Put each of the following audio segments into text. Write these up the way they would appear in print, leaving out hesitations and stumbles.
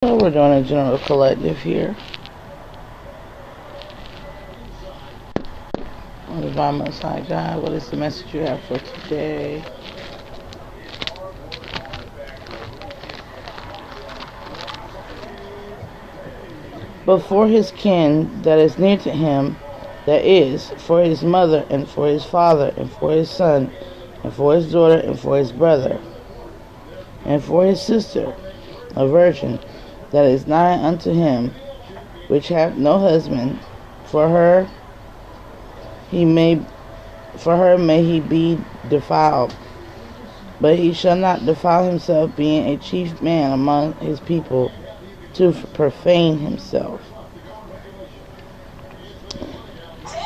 So we're doing a general collective here. On the Divine Most High God, what is the message you have for today? But for his kin that is near to him, that is, for his mother, and for his father, and for his son, and for his daughter, and for his brother, and for his sister, a virgin, that is nigh unto him, which hath no husband, for her may he be defiled, but he shall not defile himself, being a chief man among his people, to profane himself.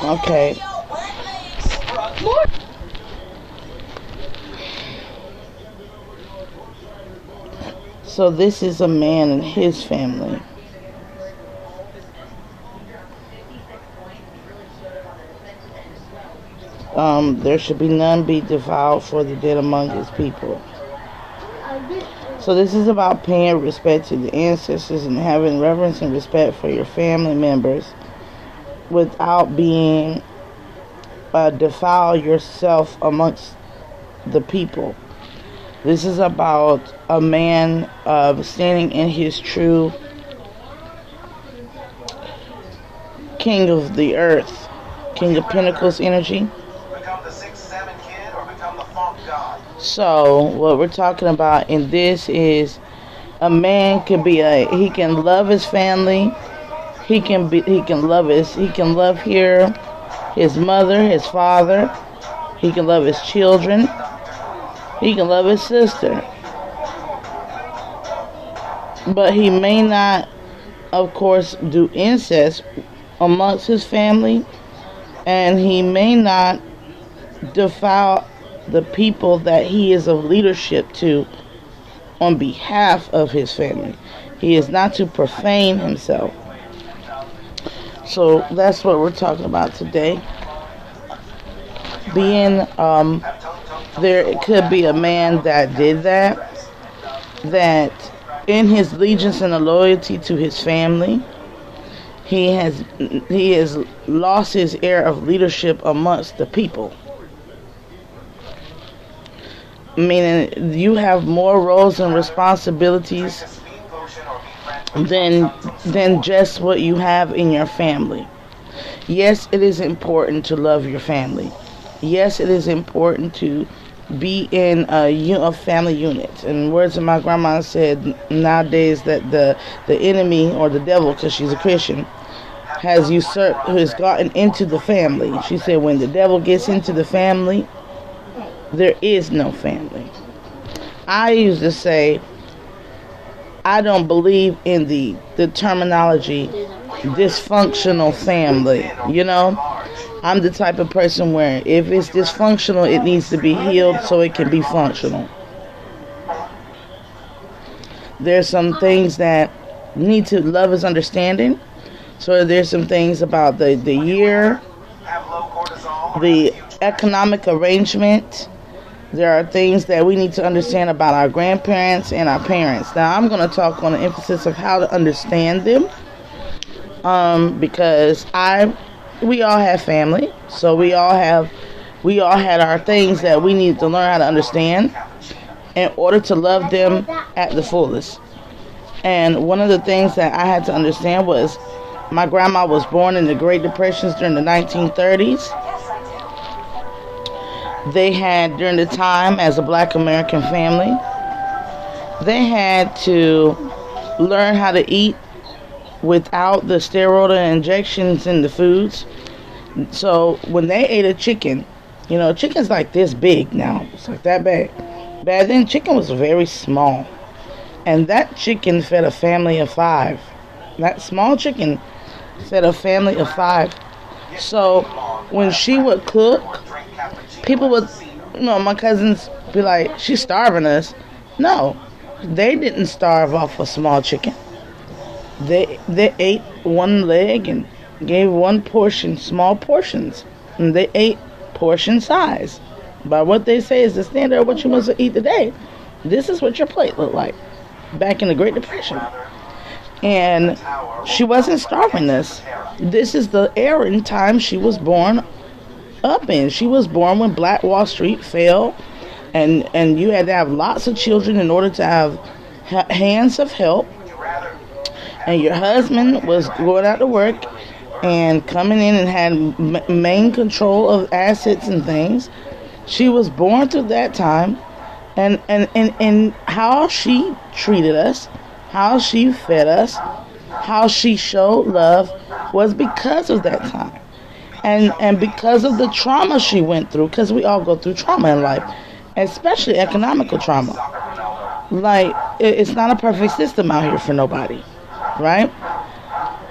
Okay. So this is a man and his family. There should be none be defiled for the dead among his people. So this is about paying respect to the ancestors and having reverence and respect for your family members without being defile yourself amongst the people. This is about a man standing in his true king of the earth, king of pentacles energy. So what we're talking about in this is a man can be he can love his family. He can love here his mother, his father. He can love his children. He can love his sister. But he may not, of course, do incest amongst his family, and he may not defile the people that he is of leadership to on behalf of his family. He is not to profane himself. So that's what we're talking about today. Being there could be a man that did that in his allegiance and the loyalty to his family, he has lost his air of leadership amongst the people. Meaning you have more roles and responsibilities than just what you have in your family. Yes, it is important to love your family. Yes, it is important to be in a family unit. And words of my grandma said nowadays that the enemy or the devil, because she's a Christian, has gotten into the family. She said when the devil gets into the family, there is no family. I used to say, I don't believe in the terminology dysfunctional family. You know, I'm the type of person where if it's dysfunctional, it needs to be healed so it can be functional. There's some things that need to love is understanding. So there's some things about the year, the economic arrangement. There are things that we need to understand about our grandparents and our parents. Now, I'm going to talk on the emphasis of how to understand them, because we all have family, so we all had our things that we need to learn how to understand in order to love them at the fullest. And one of the things that I had to understand was my grandma was born in the Great Depressions during the 1930s. They had, during the time as a black American family, they had to learn how to eat without the steroid injections in the foods. So when they ate a chicken, you know, chicken's like this big now. It's like that big. Back then, chicken was very small. And that chicken fed a family of 5. That small chicken fed a family of 5. So when she would cook, people would, my cousins be like, she's starving us. No, they didn't starve off a small chicken. They ate one leg and gave one portion, small portions. And they ate portion size. By what they say is the standard of what you must eat today. This is what your plate looked like back in the Great Depression. And she wasn't starving us. This is the era and time she was born up in. She was born when Black Wall Street fell, and you had to have lots of children in order to have hands of help. And your husband was going out to work and coming in and had main control of assets and things. She was born through that time, and how she treated us, how she fed us, how she showed love was because of that time. And because of the trauma she went through, because we all go through trauma in life, especially economical trauma. Like, it's not a perfect system out here for nobody, right?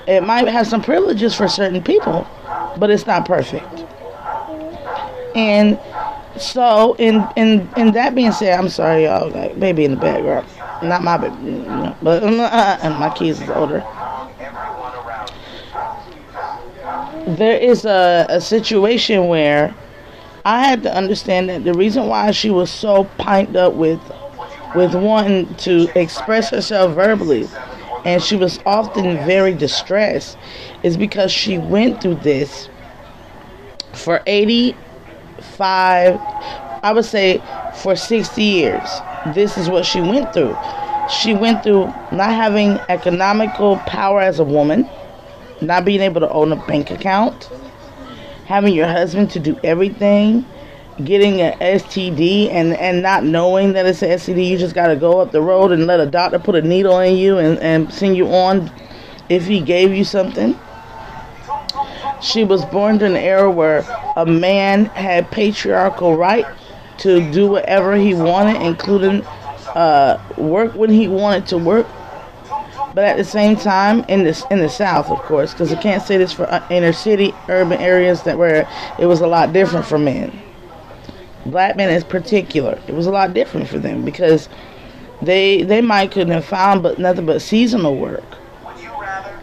It might have some privileges for certain people, but it's not perfect. And so, in that being said, I'm sorry, y'all, like, baby in the background. Not my baby, you know, but and my kids is older. There is a situation where I had to understand that the reason why she was so pined up with wanting to express herself verbally, and she was often very distressed, is because she went through this for 85, I would say for 60 years. This is what she went through. She went through not having economical power as a woman, not being able to own a bank account, having your husband to do everything, getting an STD and not knowing that it's an STD. You just got to go up the road and let a doctor put a needle in you and send you on if he gave you something. She was born during an era where a man had patriarchal right to do whatever he wanted, including work when he wanted to work. But at the same time, in the South, of course, because I can't say this for inner city, urban areas where it was a lot different for men. Black men in particular, it was a lot different for them because they might couldn't have found nothing but seasonal work,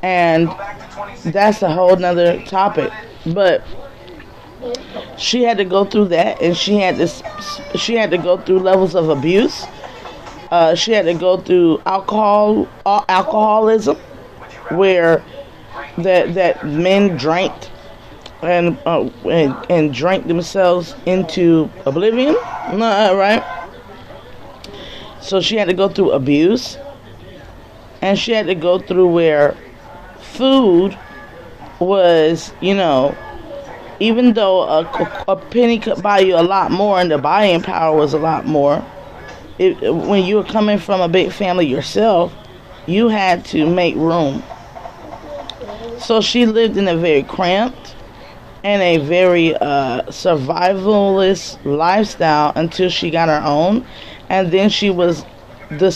and that's a whole nother topic. But she had to go through that, and she had to go through levels of abuse. She had to go through alcoholism, where that men drank and drank themselves into oblivion, right? So she had to go through abuse, and she had to go through where food was, even though a penny could buy you a lot more, and the buying power was a lot more. When you were coming from a big family yourself, you had to make room. So she lived in a very cramped and a very survivalist lifestyle until she got her own. And then she was the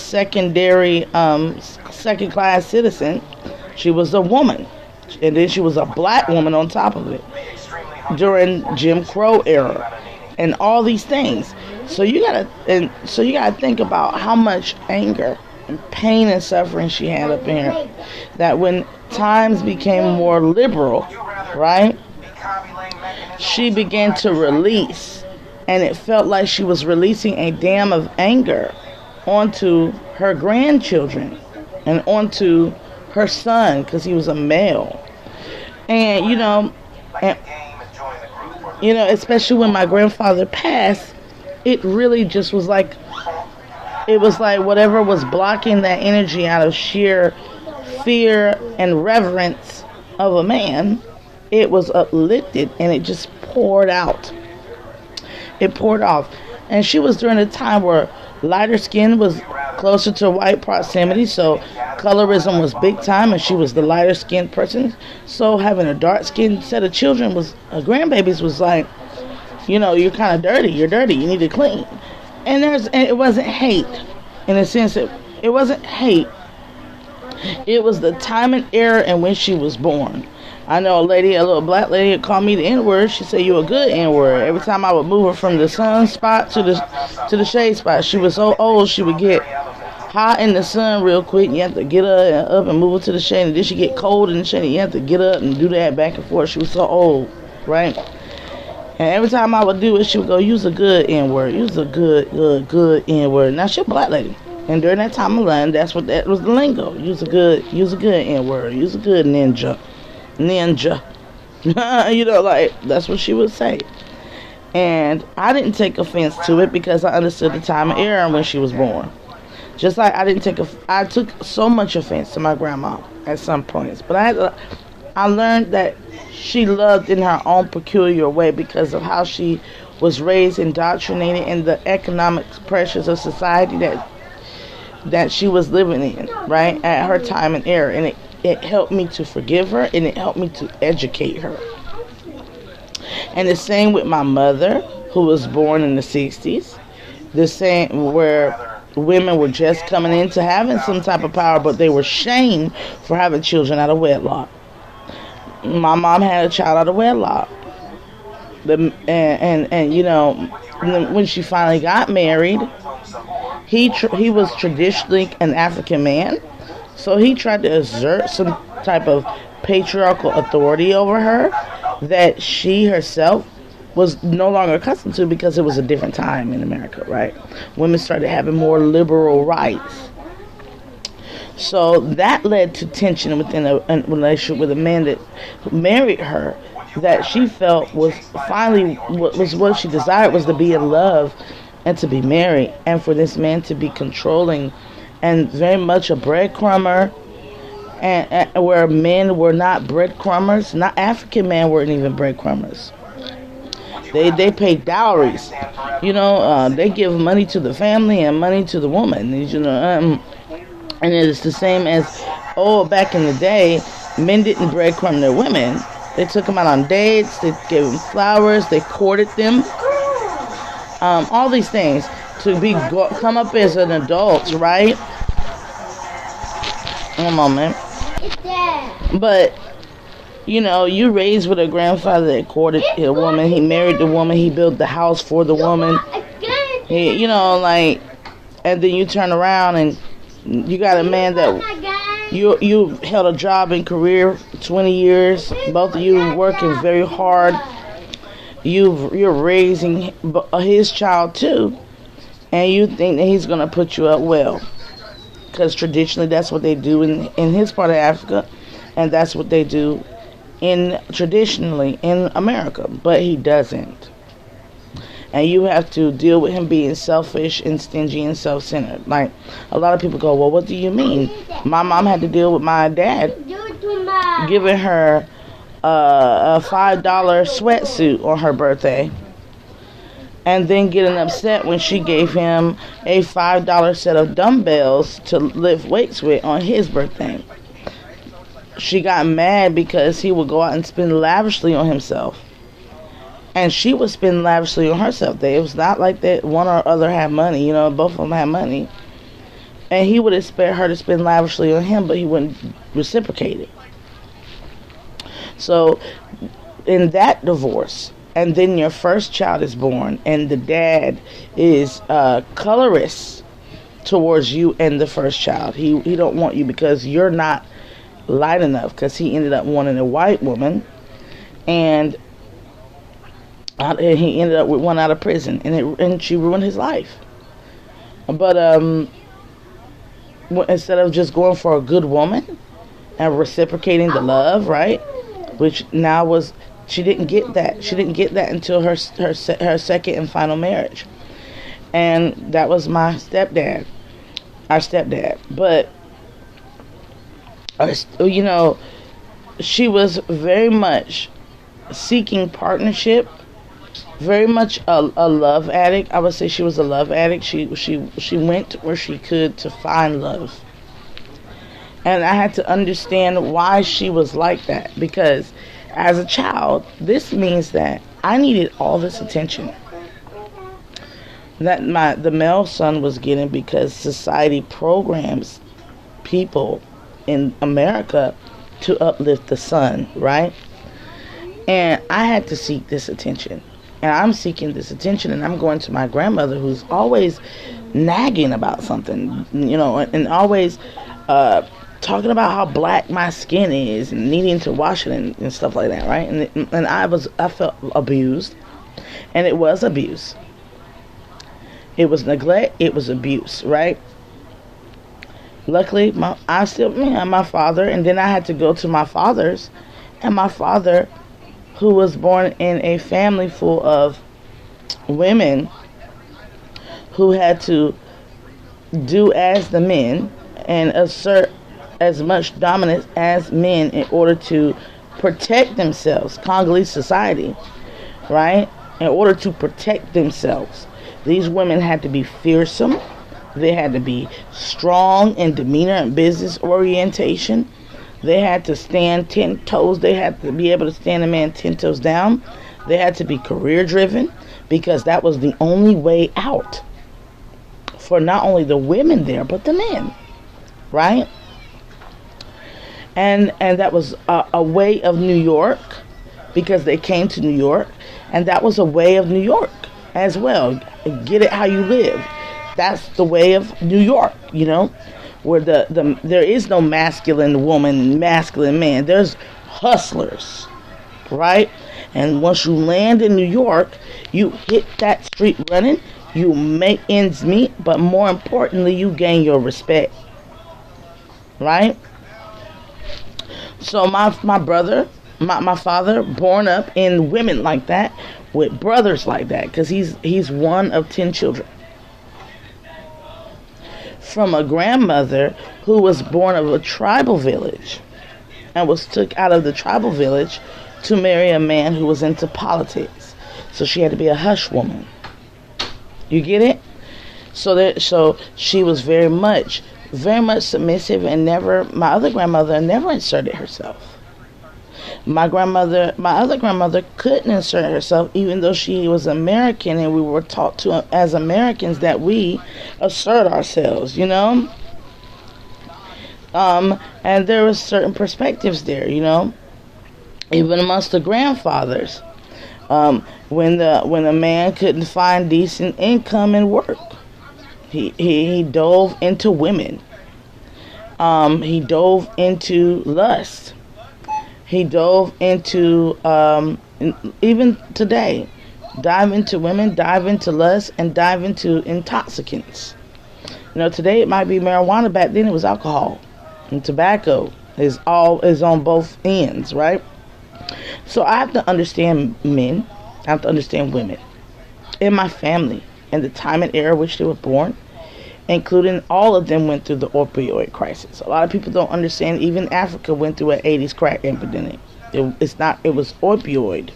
second-class citizen. She was a woman. And then she was a black woman on top of it during Jim Crow era and all these things. So you gotta think about how much anger and pain and suffering she had up in her. That when times became more liberal, right, she began to release, and it felt like she was releasing a dam of anger onto her grandchildren and onto her son, because he was a male. And especially when my grandfather passed, it really just was like, it was like whatever was blocking that energy out of sheer fear and reverence of a man, it was uplifted and it just poured out. It poured off. And she was during a time where lighter skin was closer to white proximity, so colorism was big time, and she was the lighter skinned person. So having a dark skinned set of children grandbabies was like, you're kind of dirty. You're dirty. You need to clean. And it wasn't hate, in a sense. It wasn't hate. It was the time and era in which she was born. I know a little black lady, would call me the N-word. She said, "You a good N-word." Every time I would move her from the sun spot to the shade spot, she was so old she would get hot in the sun real quick. You have to get her up and move her to the shade, and then she get cold in the shade. You have to get up and do that back and forth. She was so old, right? And every time I would do it, she would go, "Use a good N-word. Use a good N-word." Now, she's a black lady. And during that time of London, that was the lingo. Use a good N word. Use a good ninja. Like that's what she would say. And I didn't take offense to it because I understood the time and era when she was born. Just like I took so much offense to my grandma at some points, but I learned that she loved in her own peculiar way because of how she was raised, indoctrinated, and the economic pressures of society that she was living in, right, at her time and era. And it helped me to forgive her, and it helped me to educate her. And the same with my mother, who was born in the 60s. The same where women were just coming into having some type of power, but they were shamed for having children out of wedlock. My mom had a child out of wedlock. When she finally got married, he was traditionally an African man, so he tried to exert some type of patriarchal authority over her that she herself was no longer accustomed to because it was a different time in America, right? Women started having more liberal rights. So that led to tension within a relationship with a man that married her, that she felt was finally what she desired, was to be in love and to be married, and for this man to be controlling and very much a breadcrumber, and where men were not breadcrumbers. Not African men weren't even breadcrumbers. They pay dowries, they give money to the family and money to the woman, and it's the same as, back in the day, men didn't breadcrumb their women. They took them out on dates, they gave them flowers, they courted them, all these things to come up as an adult, right? One moment. But you raised with a grandfather that courted a woman. He married the woman. He built the house for the woman. And then you turn around and you got a man that you held a job and career 20 years. Both of you working very hard. You're raising his child too, and you think that he's gonna put you up well, because traditionally that's what they do in his part of Africa, and that's what they do traditionally in America. But he doesn't. And you have to deal with him being selfish and stingy and self-centered. Like, a lot of people go, well, what do you mean? My mom had to deal with my dad giving her a $5 sweatsuit on her birthday, and then getting upset when she gave him a $5 set of dumbbells to lift weights with on his birthday. She got mad because he would go out and spend lavishly on himself, and she would spend lavishly on herself. It was not like that one or other had money, both of them had money. And he would expect her to spend lavishly on him, but he wouldn't reciprocate it. So, in that divorce, and then your first child is born, and the dad is colorist towards you and the first child. He don't want you because you're not light enough, because he ended up wanting a white woman, and he ended up with one out of prison, and she ruined his life. But instead of just going for a good woman and reciprocating the love, right, which now was, she didn't get that. She didn't get that until her second and final marriage, and that was my stepdad, our stepdad. But she was very much seeking partnership, very much a love addict. I would say she was a love addict. She went where she could to find love. And I had to understand why she was like that, because as a child, this means that I needed all this attention that the male son was getting, because society programs people in America to uplift the son, right? And I had to seek this attention. And I'm seeking this attention, and I'm going to my grandmother, who's always nagging about something, and always talking about how black my skin is and needing to wash it and stuff like that, right? And I felt abused, and it was abuse. It was neglect. It was abuse, right? Luckily, I still me and my father, and then I had to go to my father's, and my father, who was born in a family full of women who had to do as the men and assert as much dominance as men in order to protect themselves. Congolese society, right? In order to protect themselves, these women had to be fearsome. They had to be strong in demeanor and business orientation. They had to stand 10 toes. They had to be able to stand a man 10 toes down. They had to be career driven because that was the only way out for not only the women there, but the men, right? And that was a way of New York because they came to New York, and that was a way of New York as well. Get it how you live. That's the way of New York, where there is no masculine woman, masculine man. There's hustlers, right? And once you land in New York, you hit that street running, you make ends meet, but more importantly, you gain your respect, right? So my father, born up in women like that, with brothers like that, because he's one of 10 children. From a grandmother who was born of a tribal village and was took out of the tribal village to marry a man who was into politics. So she had to be a hush woman. You get it? So she was very much submissive, and my other grandmother never inserted herself. My other grandmother couldn't insert herself, even though she was American, and we were taught to, as Americans, that we assert ourselves, And there was certain perspectives there, even amongst the grandfathers. When a man couldn't find decent income and work, he dove into women. He dove into lust. He dove into, even today, dive into women, dive into lust, and dive into intoxicants. Today it might be marijuana. Back then it was alcohol, and tobacco is on both ends, right? So I have to understand men. I have to understand women in my family and the time and era which they were born, including all of them went through the opioid crisis. A lot of people don't understand even Africa went through an 80s crack epidemic. It was opioid.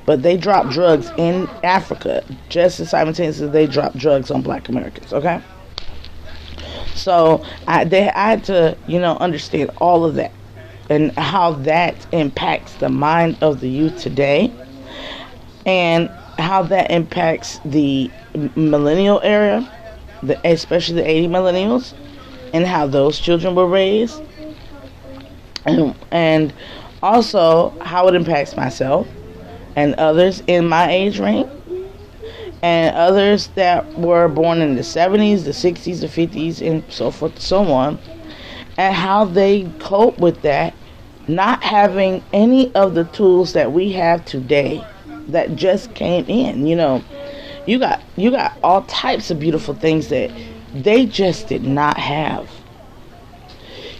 But they dropped drugs in Africa just as simultaneously as they dropped drugs on black Americans, okay? So I had to, understand all of that and how that impacts the mind of the youth today and how that impacts the millennial era, especially the 80 millennials, and how those children were raised, and also how it impacts myself and others in my age range, and others that were born in the 70s, the 60s, the 50s, and so forth and so on, and how they cope with that, not having any of the tools that we have today that just came in. You got all types of beautiful things that they just did not have.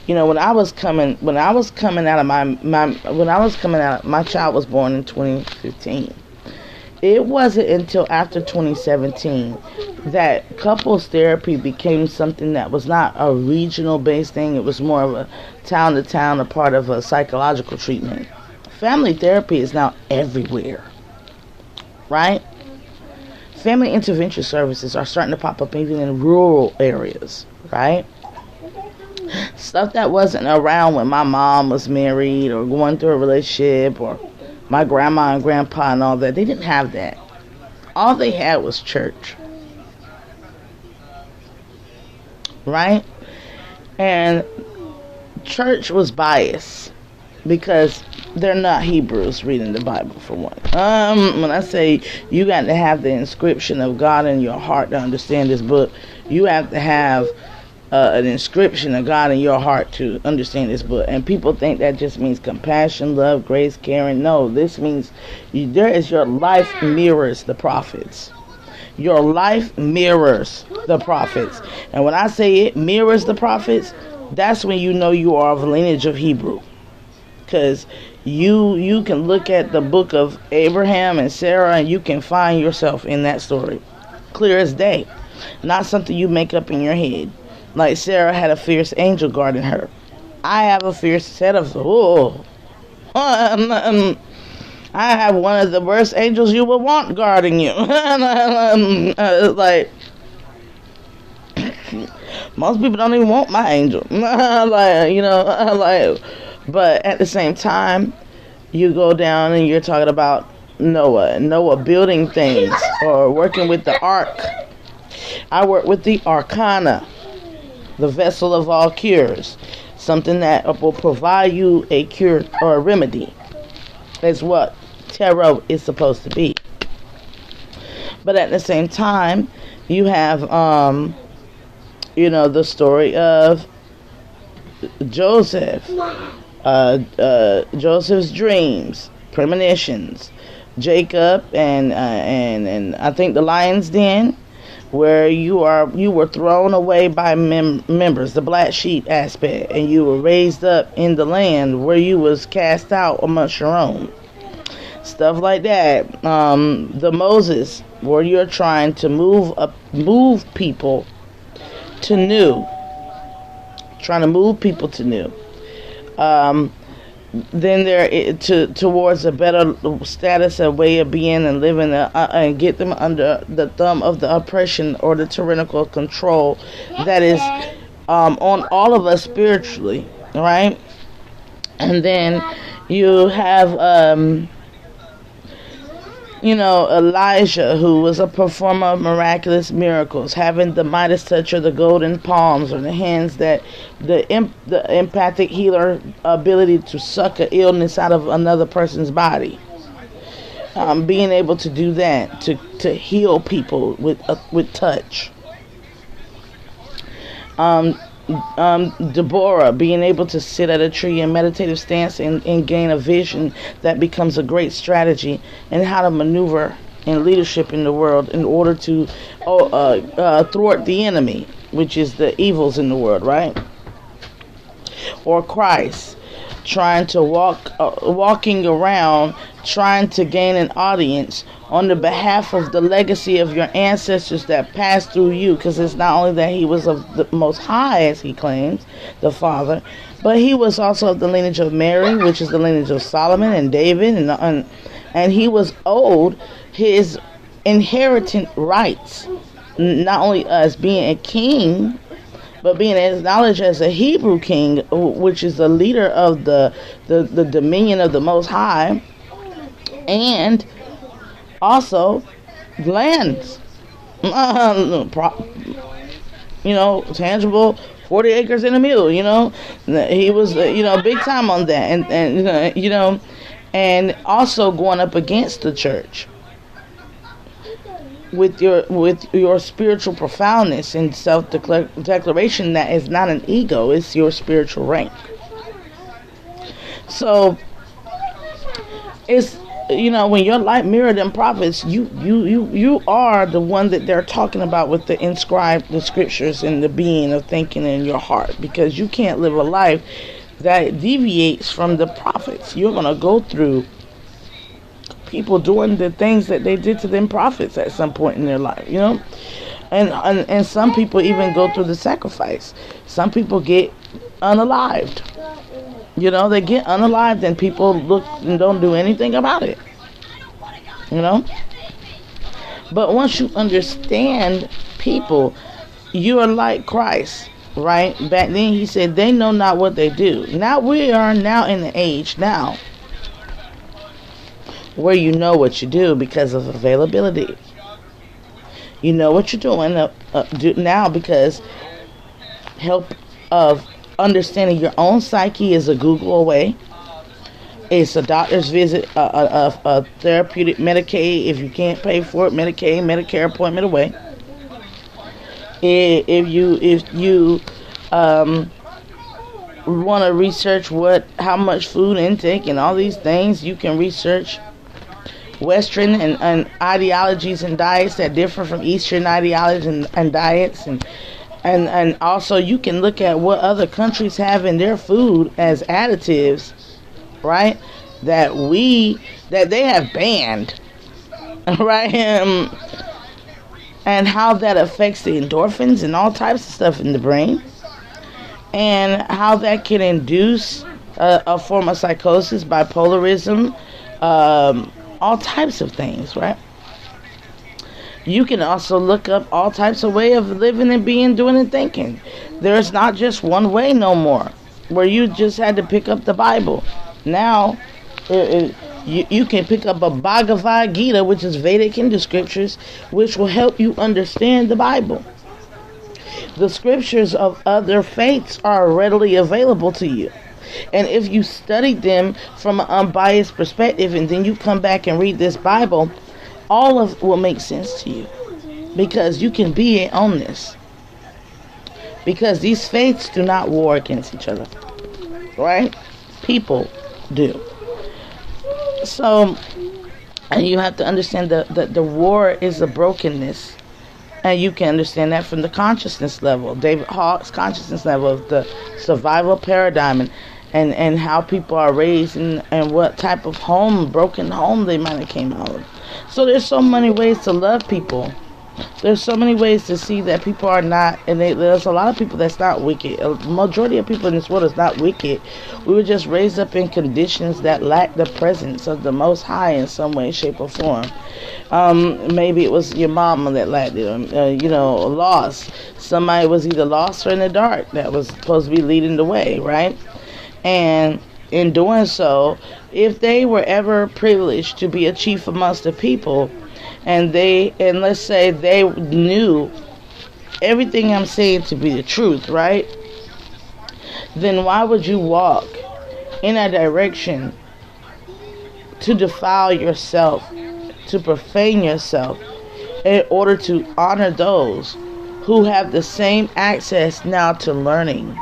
When I was coming out of my child was born in 2015. It wasn't until after 2017 that couples therapy became something that was not a regional based thing. It was more of a town to town, a part of a psychological treatment. Family therapy is now everywhere, right? Family intervention services are starting to pop up even in rural areas, right? Stuff that wasn't around when my mom was married or going through a relationship, or my grandma and grandpa and all that. They didn't have that. All they had was church, right? And church was biased because they're not Hebrews reading the Bible, for one. When I say you got to have the inscription of God in your heart to understand this book, you have to have an inscription of God in your heart to understand this book. And people think that just means compassion, love, grace, caring. No, this means your life mirrors the prophets. Your life mirrors the prophets. And when I say it mirrors the prophets, that's when you know you are of the lineage of Hebrew. Because you can look at the book of Abraham and Sarah and you can find yourself in that story. Clear as day. Not something you make up in your head. Like Sarah had a fierce angel guarding her. I have a fierce set of... I have one of the worst angels you would want guarding you. Like... Most people don't even want my angel. But at the same time, you go down and you're talking about Noah building things or working with the ark. I work with the arcana, the vessel of all cures, something that will provide you a cure or a remedy. That's what tarot is supposed to be. But at the same time, you have the story of Joseph, Joseph's dreams, premonitions, Jacob, and I think the lion's den, where you were thrown away by members, the black sheep aspect, and you were raised up in the land where you was cast out amongst your own. Stuff like that. The Moses, where you're trying to move people to new. Trying to move people to new. Then they're towards a better status, a way of being and living, and get them under the thumb of the oppression or the tyrannical control that is on all of us spiritually, right? And then you have Elijah, who was a performer of miraculous miracles, having the Midas touch or the golden palms or the hands that the empathic healer ability to suck an illness out of another person's body. Being able to do that, to heal people with touch. Deborah being able to sit at a tree in meditative stance and gain a vision that becomes a great strategy in how to maneuver in leadership in the world in order to thwart the enemy, which is the evils in the world, right? Or Christ trying to walking around trying to gain an audience on the behalf of the legacy of your ancestors that passed through you, because it's not only that he was of the Most High, as he claims, the Father, but he was also of the lineage of Mary, which is the lineage of Solomon and David, and he was owed his inheritant rights, not only as being a king, but being acknowledged as a Hebrew king, which is the leader of the dominion of the Most High, and also lands, tangible 40 acres and a mule. He was big time on that, and also going up against the church with your spiritual profoundness and self-declaration that is not an ego, it's your spiritual rank. So it's when your light mirrored them prophets, you are the one that they're talking about with the scriptures and the being of thinking in your heart, because you can't live a life that deviates from the prophets. You're going to go through people doing the things that they did to them prophets at some point in their life, and some people even go through the sacrifice. Some people get unalived. They get unalived and people look and don't do anything about it. But once you understand people, you are like Christ, right? Back then he said they know not what they do. Now we are now in the age now where you know what you do because of availability. You know what you're doing now because help of understanding your own psyche is a Google away. It's a doctor's visit, a therapeutic Medicaid. If you can't pay for it, Medicaid, Medicare appointment away. If you want to research how much food intake and all these things, you can research Western and ideologies and diets that differ from Eastern ideologies and diets, and also you can look at what other countries have in their food as additives, right? That they have banned, right? And how that affects the endorphins and all types of stuff in the brain, and how that can induce a form of psychosis, bipolarism, all types of things, right? You can also look up all types of way of living and being, doing, and thinking. There's not just one way no more, where you just had to pick up the Bible. Now, you can pick up a Bhagavad Gita, which is Vedic Hindu scriptures, which will help you understand the Bible. The scriptures of other faiths are readily available to you. And if you study them from an unbiased perspective, and then you come back and read this Bible, all of it will make sense to you. Because you can be in on this. Because these faiths do not war against each other. Right? People do. So, and you have to understand that the war is a brokenness. And you can understand that from the consciousness level. David Hawke's consciousness level of the survival paradigm, and how people are raised, and what type of broken home they might have came out of. So there's so many ways to love people. There's so many ways to see that people are not, and there's a lot of people that's not wicked. A majority of people in this world is not wicked. We were just raised up in conditions that lack the presence of the Most High in some way, shape, or form. Maybe it was your mama that lacked it, lost. Somebody was either lost or in the dark that was supposed to be leading the way, right? And in doing so, if they were ever privileged to be a chief amongst the people, and let's say they knew everything I'm saying to be the truth, right? Then why would you walk in a direction to defile yourself, to profane yourself, in order to honor those who have the same access now to learning,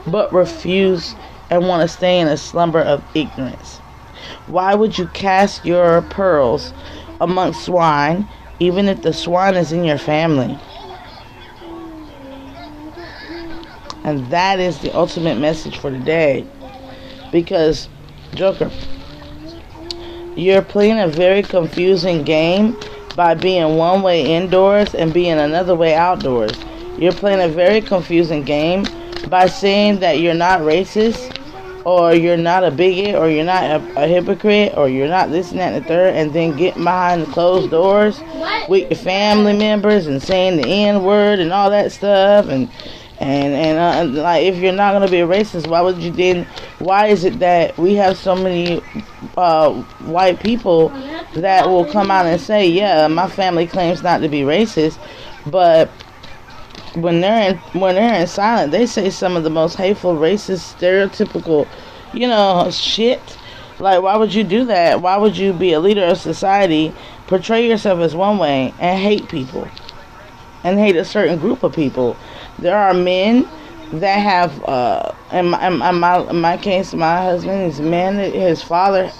but refuse and want to stay in a slumber of ignorance? Why would you cast your pearls amongst swine, even if the swine is in your family? And that is the ultimate message for today. Because, Joker, you're playing a very confusing game by being one way indoors and being another way outdoors. You're playing a very confusing game by saying that you're not racist, or you're not a bigot, or you're not a hypocrite, or you're not this and that and the third, and then getting behind the closed doors with your family members and saying the N word and all that stuff, and like, if you're not gonna be a racist, why is it that we have so many white people that will come out and say, yeah, my family claims not to be racist, but when they're in silence, they say some of the most hateful, racist, stereotypical, shit. Like, why would you do that? Why would you be a leader of society, portray yourself as one way, and hate people, and hate a certain group of people? There are men that have, in my case, my husband is a man that his father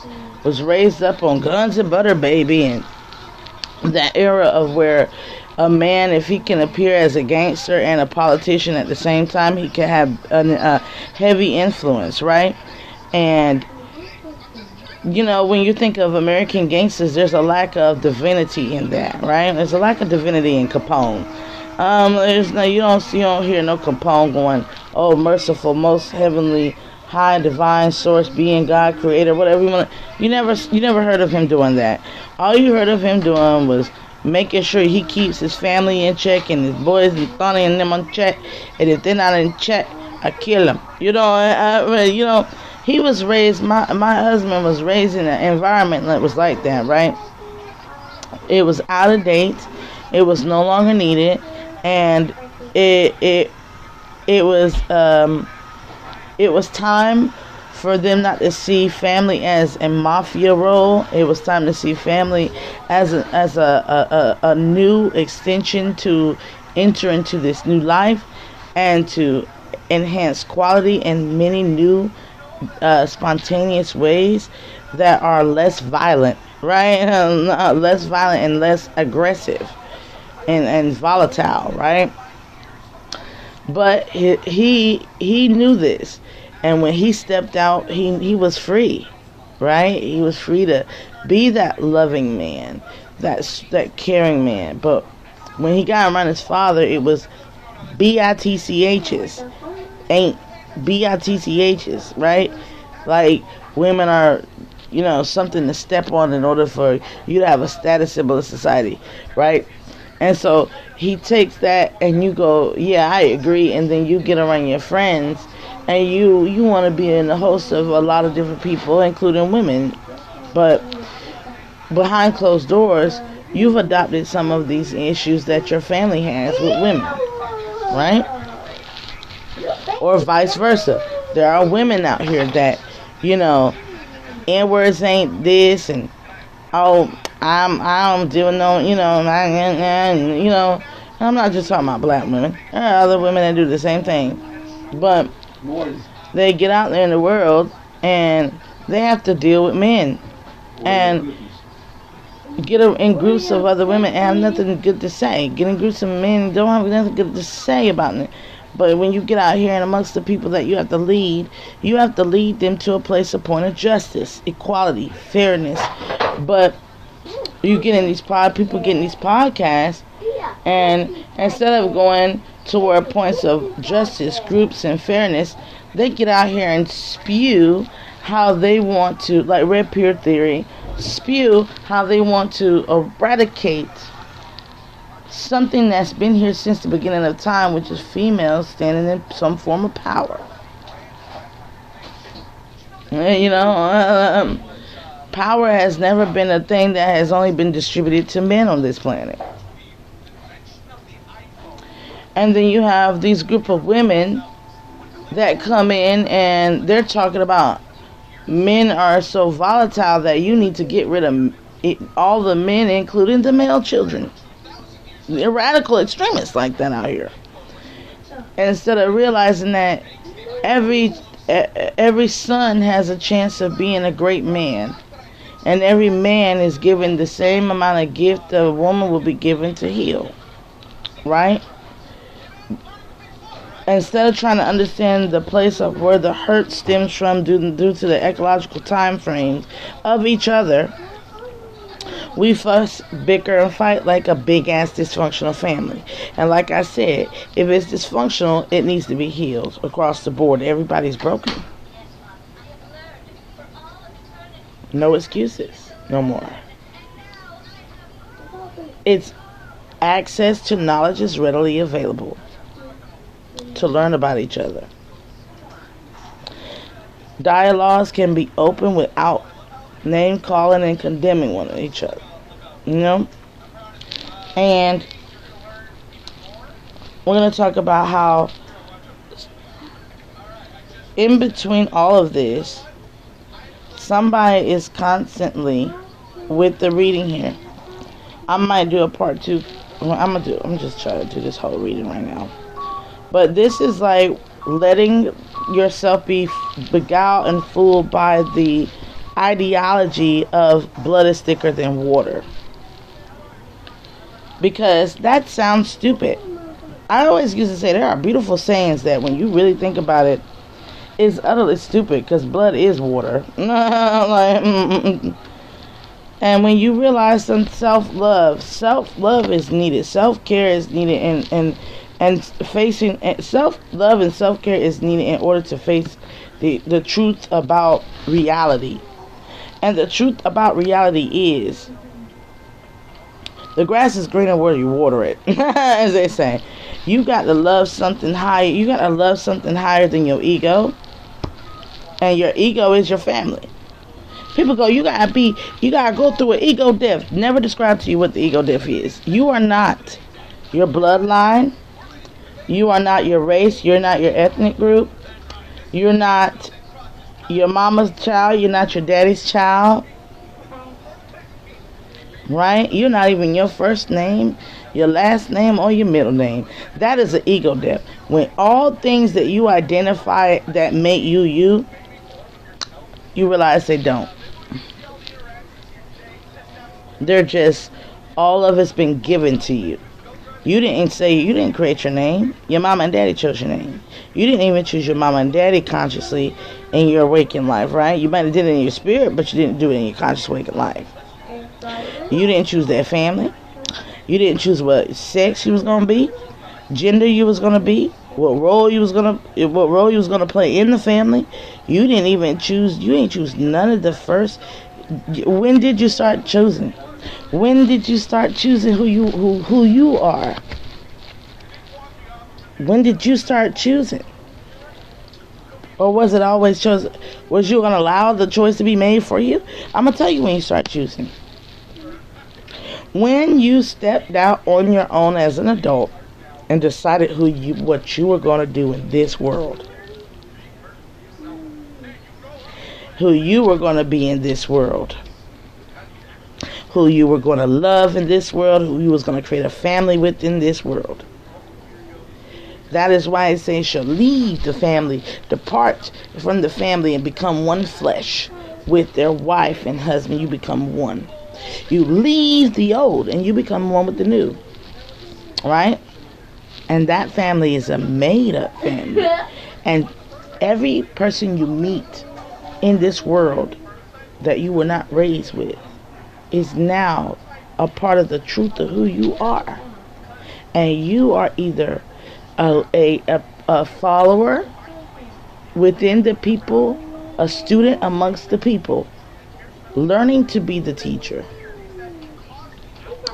was raised up on Guns and Butter Baby, and that era of where a man, if he can appear as a gangster and a politician at the same time, he can have a heavy influence, right? And, when you think of American gangsters, there's a lack of divinity in that, right? There's a lack of divinity in Capone. You don't hear no Capone going, oh, merciful, most heavenly, high, divine source, being, God, creator, whatever you want. You never heard of him doing that. All you heard of him doing was making sure he keeps his family in check and his boys and Thonny and them on check. And if they're not in check, I kill them. He was raised. My husband was raised in an environment that was like that, right? It was out of date. It was no longer needed, and it was time for them not to see family as a mafia role. It was time to see family as a new extension to enter into this new life and to enhance quality in many new spontaneous ways that are less violent right? Less violent and less aggressive and volatile, right? But he knew this, and when he stepped out, he was free, right? He was free to be that loving man, that caring man. But when he got around his father, it was bitchs, ain't bitchs, right? Like women are, something to step on in order for you to have a status symbol in society, right? And so he takes that and you go, yeah, I agree. And then you get around your friends and you want to be in the host of a lot of different people, including women. But behind closed doors, you've adopted some of these issues that your family has with women, right? Or vice versa. There are women out here that, N-words ain't this, and oh, I'm doing no, I'm not just talking about black women. There are other women that do the same thing, but they get out there in the world and they have to deal with men and get in groups of other women and have nothing good to say. Get in groups of men don't have nothing good to say about it. But when you get out here and amongst the people that you have to lead them to a place of point of justice, equality, fairness. But you get in these people get in these podcasts, and instead of going toward points of justice, groups, and fairness, they get out here and spew how they want to, like Red Pill Theory, spew how they want to eradicate something that's been here since the beginning of time, which is females standing in some form of power. Power has never been a thing that has only been distributed to men on this planet. And then you have these group of women that come in and they're talking about men are so volatile that you need to get rid of all the men, including the male children. They're radical extremists like that out here. And instead of realizing that every son has a chance of being a great man, and every man is given the same amount of gift that a woman will be given to heal, right? Instead of trying to understand the place of where the hurt stems from due to the ecological time frames of each other, we fuss, bicker, and fight like a big-ass dysfunctional family. And like I said, if it's dysfunctional, it needs to be healed across the board. Everybody's broken. No excuses. No more. It's access to knowledge is readily available to learn about each other. Dialogues can be open without name calling and condemning one of each other. And we're going to talk about how in between all of this, somebody is constantly with the reading here. I might do a part 2. I'm just trying to do this whole reading right now. But this is like letting yourself be beguiled and fooled by the ideology of blood is thicker than water. Because that sounds stupid. I always used to say there are beautiful sayings that when you really think about it, is utterly stupid because blood is water. And when you realize some self-love is needed. Self-care is needed, and facing self-love and self-care is needed in order to face the truth about reality. And the truth about reality is the grass is greener where you water it, as they say. You got to love something higher. You got to love something higher than your ego. And your ego is your family. People go, you gotta go through an ego death. Never describe to you what the ego death is. You are not your bloodline. You are not your race. You're not your ethnic group. You're not your mama's child. You're not your daddy's child. Right? You're not even your first name, your last name, or your middle name. That is an ego death. When all things that you identify that make you realize they don't. They're just, all of it's been given to you. You didn't create your name. Your mama and daddy chose your name. You didn't even choose your mama and daddy consciously in your waking life, right? You might have did it in your spirit, but you didn't do it in your conscious waking life. You didn't choose their family. You didn't choose what sex you was gonna be, gender you was gonna be, what role you was gonna play in the family. You didn't even choose. You ain't choose none of the first. When did you start choosing? When did you start choosing who you are? When did you start choosing? Or was it always chosen? Was you gonna allow the choice to be made for you? I'm gonna tell you when you start choosing. When you stepped out on your own as an adult and decided what you were gonna do in this world. Who you were gonna be in this world. Who you were going to love in this world, who you was going to create a family with in this world. That is why it says shall leave the family, depart from the family and become one flesh with their wife and husband. You become one. You leave the old and you become one with the new. Right? And that family is a made up family. And every person you meet in this world that you were not raised with is now a part of the truth of who you are. And you are either a follower within the people, a student amongst the people, learning to be the teacher,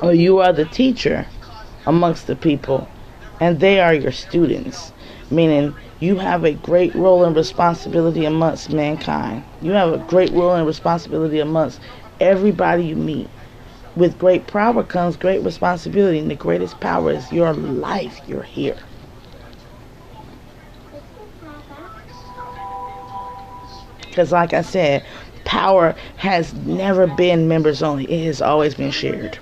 or you are the teacher amongst the people and they are your students, meaning you have a great role and responsibility amongst mankind. You have a great role and responsibility amongst everybody you meet. With great power comes great responsibility, and the greatest power is your life. You're here. Because like I said, power has never been members only. It has always been shared.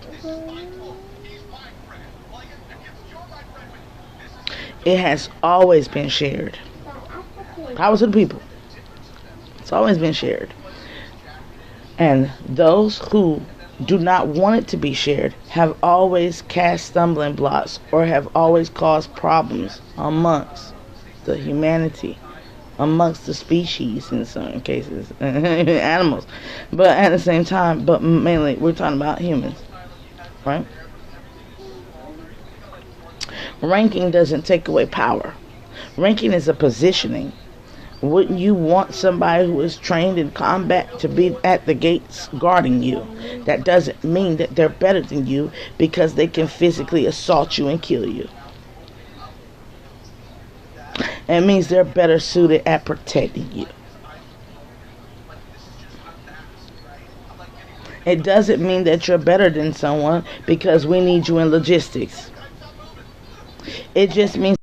It has always been shared. Power to the people. It's always been shared. And those who do not want it to be shared have always cast stumbling blocks or have always caused problems amongst the humanity, amongst the species in certain cases, animals. But at the same time, but mainly we're talking about humans, right? Ranking doesn't take away power. Ranking is a positioning. Wouldn't you want somebody who is trained in combat to be at the gates guarding you? That doesn't mean that they're better than you because they can physically assault you and kill you. It means they're better suited at protecting you. It doesn't mean that you're better than someone because we need you in logistics. It just means